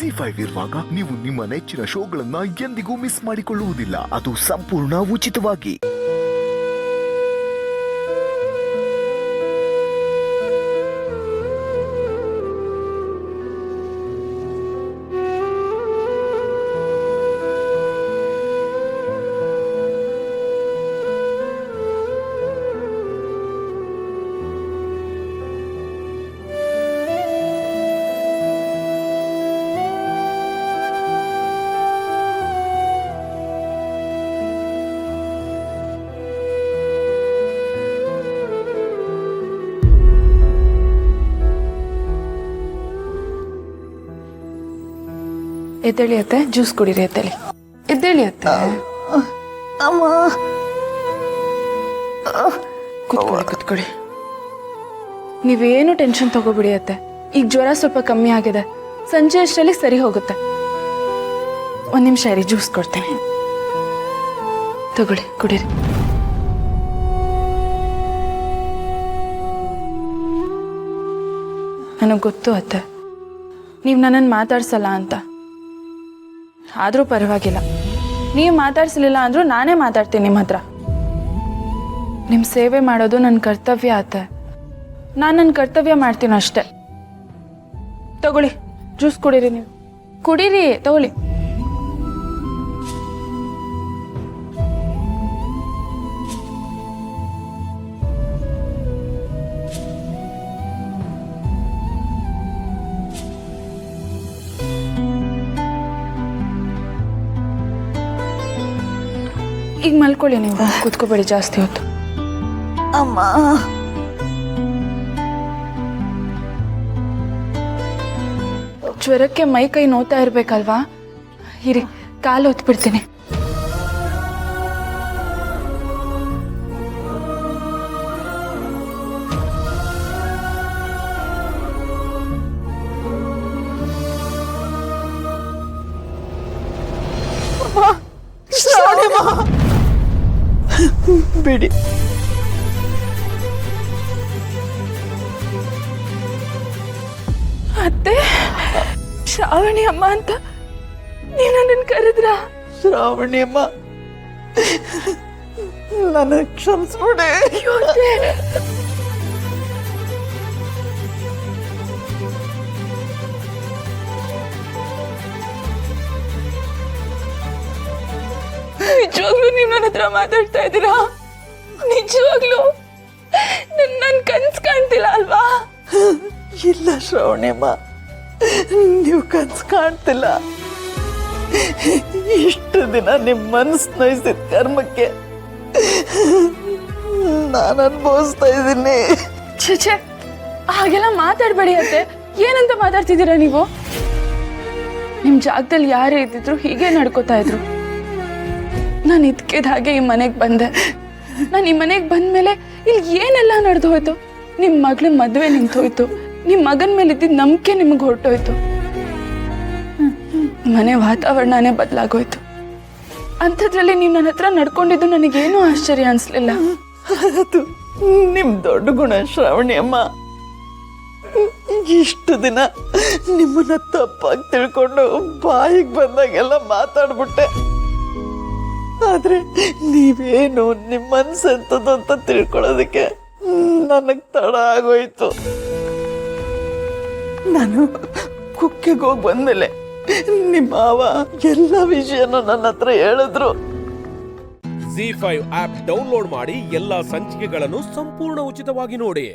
ZEE5 ಇರುವಾಗ ನೀವು ನಿಮ್ಮ ನೆಚ್ಚಿನ ಶೋಗಳನ್ನ ಎಂದಿಗೂ ಮಿಸ್ ಮಾಡಿಕೊಳ್ಳುವುದಿಲ್ಲ. ಅದು ಸಂಪೂರ್ಣ ಉಚಿತವಾಗಿ. ಎದ್ದೇಳಿ ಅತ್ತೆ, ಜ್ಯೂಸ್ ಕುಡೀರಿ. ಎದ್ದೇಳಿ ಎದ್ದೇಳಿ ಅತ್ತೆ. ಅಮ್ಮ ಕುತ್ಕೊಳ್ಳಿ. ನೀವೇನು ಟೆನ್ಷನ್ ತಗೋಬಿಡಿ ಅತ್ತೆ. ಈಗ ಜ್ವರ ಸ್ವಲ್ಪ ಕಮ್ಮಿ ಆಗಿದೆ, ಸಂಜೆ ಅಷ್ಟರಲ್ಲಿ ಸರಿ ಹೋಗುತ್ತೆ. ಒಂದ್ ನಿಮಿಷ ಇರಿ, ಜ್ಯೂಸ್ ಕೊಡ್ತೇನೆ. ತಗೊಳ್ಳಿ, ಕುಡೀರಿ. ನನಗೆ ಗೊತ್ತು ಅತ್ತೆ, ನೀವು ನನ್ನನ್ನು ಮಾತಾಡ್ಸಲ್ಲ ಅಂತ. ಆದರೂ ಪರವಾಗಿಲ್ಲ, ನೀವು ಮಾತಾಡ್ಸಲಿಲ್ಲ ಅಂದರೂ ನಾನೇ ಮಾತಾಡ್ತೀನಿ ನಿಮ್ಮ ಹತ್ರ. ನಿಮ್ಮ ಸೇವೆ ಮಾಡೋದು ನನ್ನ ಕರ್ತವ್ಯ ಆತೆ. ನಾನು ನನ್ನ ಕರ್ತವ್ಯ ಮಾಡ್ತೀನಿ ಅಷ್ಟೆ. ತಗೊಳ್ಳಿ, ಜ್ಯೂಸ್ ಕುಡೀರಿ. ನೀವು ಕುಡೀರಿ, ತಗೊಳ್ಳಿ. ಈಗ ಮಲ್ಕೊಳ್ಳಿ, ನೀವು ಕೂತ್ಕೋಬೇಡಿ ಜಾಸ್ತಿ ಹೊತ್ತು. ಅಮ್ಮ ಜ್ವರಕ್ಕೆ ಮೈ ಕೈ ನೋತಾ ಇರ್ಬೇಕಲ್ವಾ? ಇರಿ, ಕಾಲು ಹೊತ್ಬಿಡ್ತೀನಿ. ಬಿಡಿ. ಅತ್ತೆ, ಶ್ರಾವಣಿ ಅಮ್ಮ ಅಂತ ನೀವು ನನ್ನನ್ನು ಕರೆದ್ರ? ಶ್ರಾವಣಿ ಅಮ್ಮ, ನನಗೆ ಕ್ಷಮಿಸ್ಬಿಡಿ. ನಿಜವಾಗ್ಲೂ ನೀವು ನನ್ನ ಹತ್ರ ಮಾತಾಡ್ತಾ ಇದ್ದೀರಾ? ನಿಜವಾಗ್ಲೂ ನನ್ ಕನ್ಸು ಕಾಣ್ತಿಲ್ಲ ಅಲ್ವಾ? ಇಲ್ಲ ಶ್ರಾವಣಿಯಮ್ಮ, ನೀವು ಕನ್ಸು ಕಾಣ್ತಿಲ್ಲ. ಇಷ್ಟು ದಿನ ನಿಮ್ಮ ಮನಸ್ಸು ನೋಯಿಸಿದ ಕರ್ಮಕ್ಕೆ ನಾನು ಅನುಭವಿಸ್ತಾ ಇದ್ದೀನಿ. ಛೇ, ಹಾಗೆಲ್ಲ ಮಾತಾಡ್ಬೇಡಿ ಅತ್ತೆ. ಏನಂತ ಮಾತಾಡ್ತಿದ್ದೀರಾ ನೀವು? ನಿಮ್ ಜಾಗದಲ್ಲಿ ಯಾರೇ ಇದ್ದಿದ್ರು ಹೀಗೆ ನಡ್ಕೋತಾ ಇದ್ರು. ನಾನು ಇದ್ಕಿದ ಹಾಗೆ ಈ ಮನೆಗೆ ಬಂದೆ. ನಾನು ಈ ಮನೆಗೆ ಬಂದ್ಮೇಲೆ ಇಲ್ಲಿ ಏನೆಲ್ಲ ನಡೆದು ಹೋಯ್ತು. ನಿಮ್ಮ ಮಗಳ ಮದುವೆ ನಿಂತೋಯ್ತು, ನಿಮ್ಮ ಮಗನ ಮೇಲೆ ಇದ್ದಿದ್ದ ನಂಬಿಕೆ ನಿಮಗೆ ಹೊರಟೋಯ್ತು, ಮನೆ ವಾತಾವರಣನೇ ಬದಲಾಗೋಯ್ತು. ಅಂಥದ್ರಲ್ಲಿ ನೀವು ನನ್ನ ಹತ್ರ ನಡ್ಕೊಂಡಿದ್ದು ನನಗೇನೂ ಆಶ್ಚರ್ಯ ಅನಿಸ್ಲಿಲ್ಲ. ಅದು ನಿಮ್ಮ ದೊಡ್ಡ ಗುಣ ಶ್ರಾವಣಿಯಮ್ಮ. ಇಷ್ಟು ದಿನ ನಿಮ್ಮನ್ನ ತಪ್ಪಾಗಿ ತಿಳ್ಕೊಂಡು ಬಾಯಿಗೆ ಬಂದಾಗೆಲ್ಲ ಮಾತಾಡ್ಬಿಟ್ಟೆ. ಆದ್ರೆ ನೀವೇನು ನಿಮ್ಮ ಮನ್ಸೆಂತದ್ದು ಅಂತ ತಿಳ್ಕೊಳ್ಳೋದಕ್ಕೆ ನನಗೆ ತಡ ಆಗೋಯ್ತು. ನಾನು ಕುಕ್ಕೆಗೆ ಹೋಗಿ ಬಂದ್ಮೇಲೆ ನಿಮ್ಮ ಮಾವ ಎಲ್ಲ ವಿಷಯನ ನನ್ನ ಹತ್ರ ಹೇಳಿದ್ರು. ZEE5 ಆಪ್ ಡೌನ್ಲೋಡ್ ಮಾಡಿ ಎಲ್ಲಾ ಸಂಚಿಕೆಗಳನ್ನು ಸಂಪೂರ್ಣ ಉಚಿತವಾಗಿ ನೋಡಿ.